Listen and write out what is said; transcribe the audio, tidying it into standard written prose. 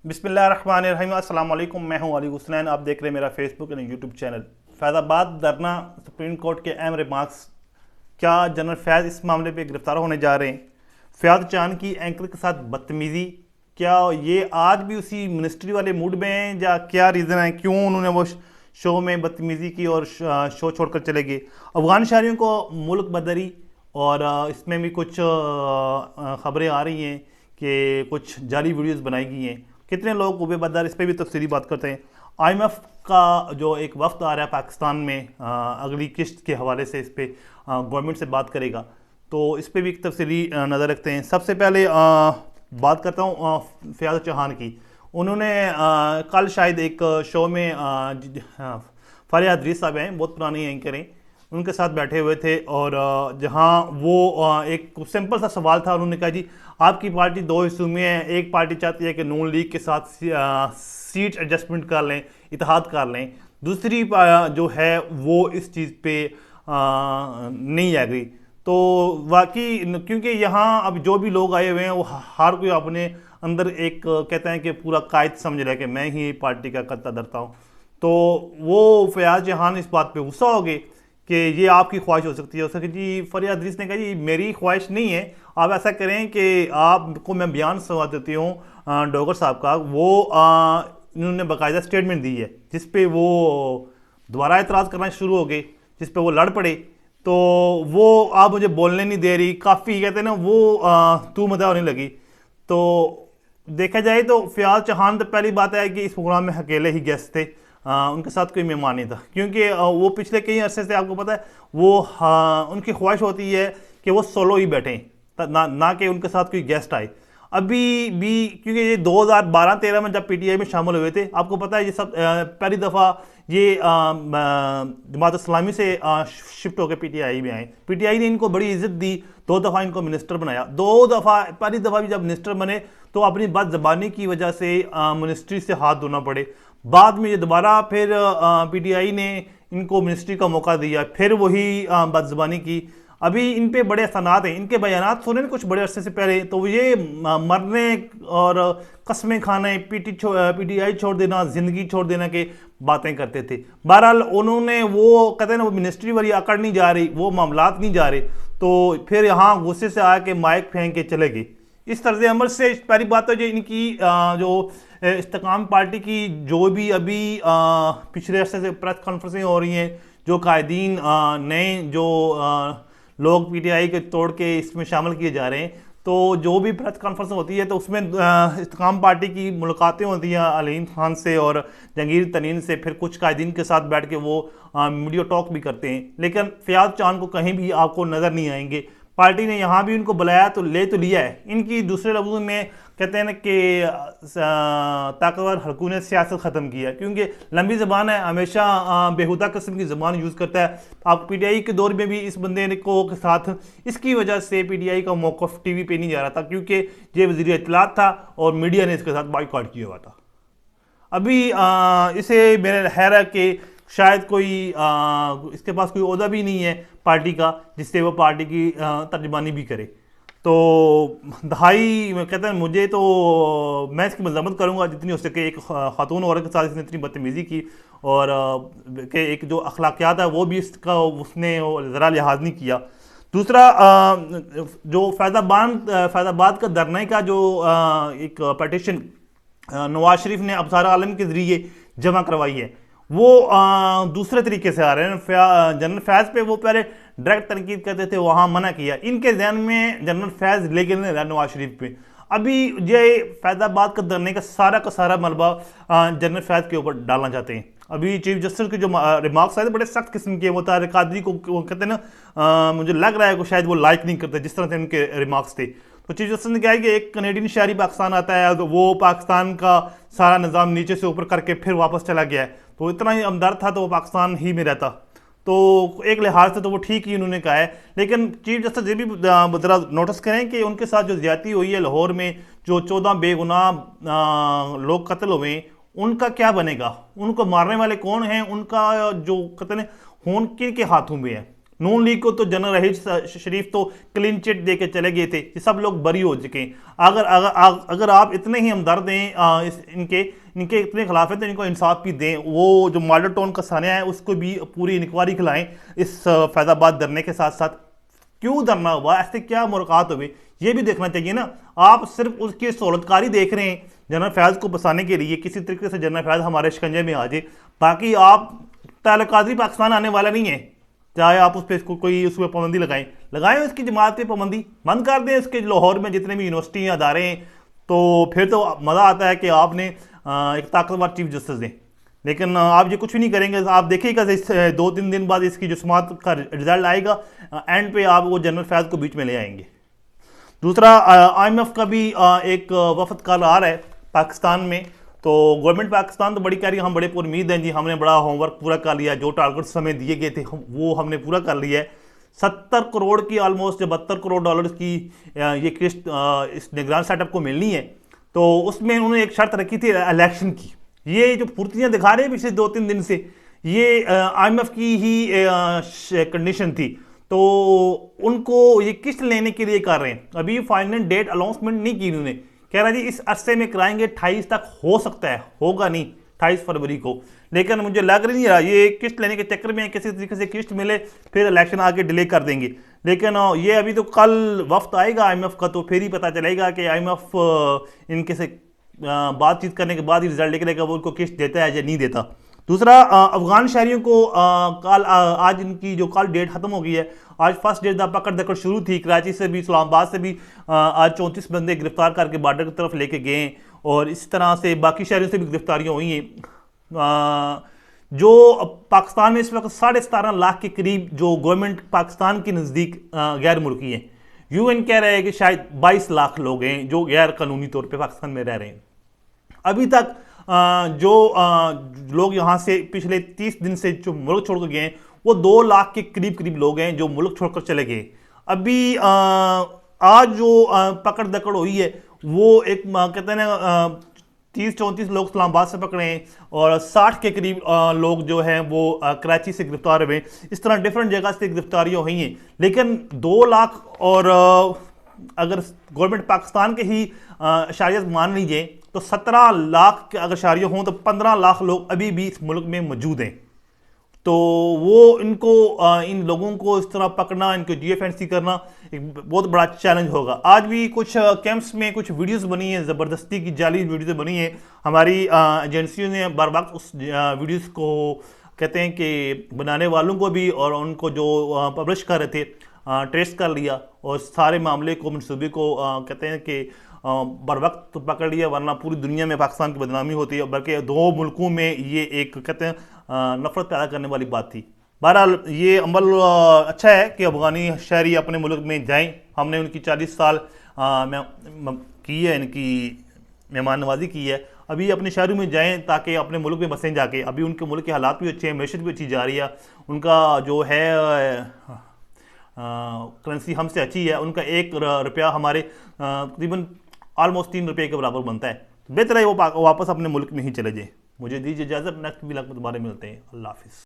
बिस्मिल्लाहिर्रहमानिर्रहीम। अस्सलाम वालेकुम। मैं हूं अली हुसनैन। आप देख रहे हैं मेरा Facebook and YouTube channel. Faizabad धरना, सुप्रीम कोर्ट के अहम रिमार्क्स। क्या जनरल फैज़ इस मामले पे गिरफ्तार होने जा रहे हैं? फयाद चांद की एंकर के साथ बदतमीज़ी, क्या ये आज भी उसी मिनिस्ट्री वाले मूड में हैं या क्या रीज़न है क्यों उन्होंने वो शो में बदतमीज़ी की और शो छोड़कर चले गए? अफगान शहरियों को मुल्क बदरी, और इसमें भी कुछ खबरें आ रही हैं कि कुछ जाली वीडियोस बनाई गई हैं। कितने लोग कुबे बदर, इस पर भी तफसीली बात करते हैं। IMF का जो एक वक्त आ रहा है पाकिस्तान में, अगली किस्त के हवाले से इस पर गवर्नमेंट से बात करेगा, तो इस पर भी एक तफसीली नज़र रखते हैं। सबसे पहले बात करता हूँ फयाद चौहान की। उन्होंने कल शायद एक शो में फारिया अदरीस साहब हैं, बहुत पुरानी एंकर हैं, उनके साथ बैठे हुए थे, और जहां वो एक सिंपल सा सवाल था। उन्होंने कहा जी आपकी पार्टी दो हिस्सों में है, एक पार्टी चाहती है कि नून लीग के साथ सीट एडजस्टमेंट कर लें, इत्तेहाद कर लें, दूसरी जो है वो इस चीज़ पे नहीं आ गई। तो वाकई क्योंकि यहाँ अब जो भी लोग आए हुए हैं वो हर कोई अपने अंदर एक कहते हैं कि पूरा कायद समझ रहा है कि मैं ही पार्टी का करता धरता हूँ। तो वो फयाज जहान इस बात पे गुस्सा हो गए कि ये आपकी ख्वाहिश हो सकती है। हो सके जी फरिया अदरीस ने कहा जी मेरी ख्वाहिश नहीं है, आप ऐसा करें कि आपको मैं बयान सुना देती हूँ डोगर साहब का। वो इन्होंने बाकायदा स्टेटमेंट दी है जिस पे वो दोबारा एतराज़ करना शुरू हो गए, जिस पे वो लड़ पड़े। तो वो आप मुझे बोलने नहीं दे रही, काफ़ी कहते हैं ना वो तू मदा होने लगी। तो देखा जाए तो फयाज चौहान तो पहली बात है कि इस प्रोग्राम में अकेले ही गेस्ट थे, उनके साथ कोई मेहमान नहीं था, क्योंकि वो पिछले कई अरसे से आपको पता है वो उनकी ख्वाहिश होती है कि वो सोलो ही बैठें, ना कि उनके साथ कोई गेस्ट आए। अभी भी क्योंकि ये 2012-13 में जब PTI में शामिल हुए थे, आपको पता है ये सब पहली दफ़ा ये जमात इस्लामी से शिफ्ट होकर PTI में आए। PTI ने इनको बड़ी इज्जत दी, 2 दफ़ा इनको मिनिस्टर बनाया, 2 दफ़ा। पहली दफ़ा भी जब मिनिस्टर बने तो अपनी बदज़बानी की वजह से मिनिस्ट्री से हाथ धोना पड़े। बाद में ये दोबारा फिर PTI ने इनको मिनिस्ट्री का मौका दिया, फिर वही बदज़बानी की। अभी इन पे बड़े असनात हैं, इनके बयानात सुने कुछ बड़े अरसे से पहले, तो ये मरने और कस्में खाने, PTI छोड़ देना, ज़िंदगी छोड़ देना के बातें करते थे। बहरहाल उन्होंने वो कहते हैं ना वो मिनिस्ट्री वाली अकड़ नहीं जा रही, वो मामलात नहीं जा रहे, तो फिर यहाँ गुस्से से आके माइक फेंक के चले गए। इस तर्ज अमल से पहली बात तो जो इनकी जो इस्तेकाम पार्टी की जो भी अभी पिछले अरसे से प्रेस कॉन्फ्रेंसें हो रही हैं, जो कायदीन नए जो लोग PTI के तोड़ के इसमें शामिल किए जा रहे हैं, तो जो भी प्रेस कॉन्फ्रेंस होती है तो उसमें इस्तेकाम पार्टी की मुलाकातें होती हैं अलीम खान से और जहांगीर तरीन से, फिर कुछ कायदीन के साथ बैठ के वो मीडिया टॉक भी करते हैं, लेकिन फयाज चांद को कहीं भी आपको नज़र नहीं आएंगे। पार्टी ने यहाँ भी उनको बुलाया तो ले तो लिया है। इनकी दूसरे लफ्ज़ों में कहते हैं ना कि ताकतवर हलकों ने सियासत ख़त्म किया, क्योंकि लंबी ज़बान है, हमेशा बेहुदा किस्म की ज़बान यूज़ करता है। आप PTI के दौर में भी इस बंदे को के साथ इसकी वजह से PTI का मौक़िफ़ TV पे नहीं जा रहा था, क्योंकि ये वज़ीर इत्तलात था और मीडिया ने इसके साथ बाइकआउट किया हुआ था। अभी इसे मेरा खैर है कि शायद कोई इसके पास कोई ओहदा भी नहीं है पार्टी का जिससे वो पार्टी की तर्जमानी भी करे। तो दहाई कहते हैं मुझे तो मैं इसकी मजम्मत करूँगा जितनी हो सके। एक खातून औरत के साथ इसने इतनी बदतमीज़ी की, और कि एक जो अखलाकियात है वो भी इसका उसने ज़रा लिहाज नहीं किया। दूसरा जो फैज़ाबाद का धरने का जो एक पटिशन नवाज शरीफ ने अबसार आलम के ज़रिए जमा करवाई है, वो दूसरे तरीके से आ रहे हैं। जनरल फैज़ पे वो पहले डायरेक्ट तनकीद करते थे, वहाँ मना किया। इनके जहन में जनरल फैज़ लेकिन नवाज शरीफ पे अभी ये फैज़ाबाद का धरने का सारा मलबा जनरल फैज़ के ऊपर डालना चाहते हैं। अभी चीफ जस्टिस के जो रिमार्क्स आए थे बड़े सख्त किस्म के, वो तारिक कादरी को कहते हैं ना, मुझे लग रहा है कि शायद वो लाइक नहीं करते जिस तरह से उनके रिमार्क्स थे। तो चीफ जस्टिस ने कहा है कि एक कनेडियन शहरी पाकिस्तान आता है तो वो पाकिस्तान का सारा निज़ाम नीचे से ऊपर करके फिर वापस चला गया है, तो इतना ही हमदर्द था तो वो पाकिस्तान ही में रहता। तो एक लिहाज से तो वो ठीक ही उन्होंने कहा है, लेकिन चीफ जस्टिस ये भी ज़रा नोटिस करें कि उनके साथ जो ज़्यादती हुई है लाहौर में, जो 14 बेगुनाह लोग कत्ल हुए, उनका क्या बनेगा? उनको मारने वाले कौन हैं? उनका जो कहते हैं खून किन के हाथों में है? नून लीग को तो जनरल रहीज शरीफ तो क्लीन चिट दे के चले गए थे, ये सब लोग बरी हो चुके हैं। अगर अगर अगर आप इतने ही हमदर्द हैं इनके इनके इतने खिलाफ है तो इनको इंसाफ भी दें। वो जो मॉडल टाउन का सानिया है उसको भी पूरी इंक्वायरी खिलाएं इस फैजाबाद धरने के साथ साथ। क्यों धरना हुआ, ऐसे क्या मुलाकात हुई, ये भी देखना चाहिए ना। आप सिर्फ उसकी सहूलतकारी देख रहे हैं जनरल फैज़ को बसाने के लिए, किसी तरीके से जनरल फैज़ हमारे शिकंजे में आ जाए। बाकी आप ताल्लुकाती पाकिस्तान आने वाला नहीं है, चाहे आप उस पर कोई उस पर पाबंदी लगाएं उसकी जमात पे पाबंदी बंद कर दें। उसके लाहौर में जितने भी यूनिवर्सिटी अदारे हैं, तो फिर तो मज़ा आता है कि आपने एक ताकतवर चीफ जस्टिस दें। लेकिन आप ये कुछ भी नहीं करेंगे। आप देखिएगा 2-3 दिन बाद इसकी जो समात का रिजल्ट आएगा, एंड पे आप वो जनरल फैज़ को बीच में ले आएंगे। दूसरा, IMF का भी एक वफद कल आ रहा है पाकिस्तान में। तो गवर्नमेंट पाकिस्तान तो बड़ी कह रही है हम बड़े उम्मीद हैं जी, हमने बड़ा होमवर्क पूरा कर लिया, जो टारगेट्स हमें दिए गए थे वो हमने पूरा कर लिया है। 70 करोड़ की ऑलमोस्ट 72 करोड़ डॉलर्स की ये किस्त इस निगरान सेटअप को मिलनी है। तो उसमें उन्होंने एक शर्त रखी थी इलेक्शन की। ये जो फुर्तियाँ दिखा रहे हैं पिछले 2-3 दिन से, ये IMF की ही कंडीशन थी। तो उनको ये किस्त लेने के लिए कर रहे हैं। अभी फाइनल डेट अनाउंसमेंट नहीं की उन्होंने, कह रहा जी इस अरसे में कराएंगे, 28 तक हो सकता है, होगा नहीं 28 फरवरी को। लेकिन मुझे लग नहीं रहा ये किस्त लेने के चक्कर में किसी तरीके से किस्त मिले फिर इलेक्शन आगे डिले कर देंगे। लेकिन ये अभी तो कल वक्त आएगा IMF का, तो फिर ही पता चलेगा कि IMF इनके से बातचीत करने के बाद ही रिजल्ट निकलेगा वो उनको किस्त देता है या नहीं देता। दूसरा, अफगान शहरियों को कल आज इनकी जो कल डेट ख़त्म हो गई है, आज फर्स्ट डेट पकड़ दकड़ शुरू थी। कराची से भी इस्लामाबाद से भी आज 34 बंदे गिरफ्तार करके बॉर्डर की तरफ लेके गए हैं, और इस तरह से बाकी शहरों से भी गिरफ्तारियाँ हुई हैं। जो पाकिस्तान में इस वक्त 17.5 लाख के करीब जो गवर्नमेंट पाकिस्तान के नज़दीक गैर मुल्की हैं। UN कह रहे हैं कि शायद 22 लाख लोग हैं जो गैर कानूनी तौर पर पाकिस्तान में रह रहे हैं। अभी तक जो लोग यहाँ से पिछले 30 दिन से जो मुल्क छोड़ कर गए हैं वो 2 लाख के करीब लोग हैं जो मुल्क छोड़कर चले गए। अभी आज जो पकड़ दकड़ हुई है वो एक कहते हैं ना 30-34 लोग इस्लामाबाद से पकड़े हैं और 60 के करीब लोग जो हैं वो कराची से गिरफ्तार हुए। इस तरह डिफरेंट जगह से गिरफ्तारियाँ हुई हैं। लेकिन 2 लाख और अगर गवर्नमेंट पाकिस्तान के ही शरियत मान लीजिए तो 17 लाख अगर शरिया हों तो 15 लाख लोग अभी भी इस मुल्क में मौजूद हैं। तो वो इनको इन लोगों को इस तरह पकड़ना, इनको GFNC करना एक बहुत बड़ा चैलेंज होगा। आज भी कुछ कैंप्स में कुछ वीडियोस बनी हैं, ज़बरदस्ती की जाली वीडियोस बनी हैं। हमारी एजेंसियों ने बार बार उस वीडियोस को कहते हैं कि बनाने वालों को भी और उनको जो पब्लिश कर रहे थे ट्रेस कर लिया और सारे मामले को मनसूबे को कहते हैं कि बर वक्त पकड़ लिया, वरना पूरी दुनिया में पाकिस्तान की बदनामी होती है। बल्कि 2 मुल्कों में ये एक कहते हैं नफरत पैदा करने वाली बात थी। बहरहाल ये अमल अच्छा है कि अफगानी शहरी अपने मुल्क में जाएं। हमने उनकी 40 साल की है, इनकी मेहमान नवाजी की है। अभी अपने शहरों में जाएं ताकि अपने मुल्क में बसें जाके। अभी उनके मुल्क के हालात भी अच्छे हैं, मैशत भी अच्छी जा रही है। उनका जो है करेंसी हमसे अच्छी है। उनका 1 रुपया हमारे तकरीबन ऑलमोस्ट 3 रुपये के बराबर बनता है। बेहतर है वो वापस अपने मुल्क में ही चले जाए। मुझे दीजिए इजाज़त, नेक्स्ट व्लॉग में दोबारा मिलते हैं। अल्लाह हाफिज़।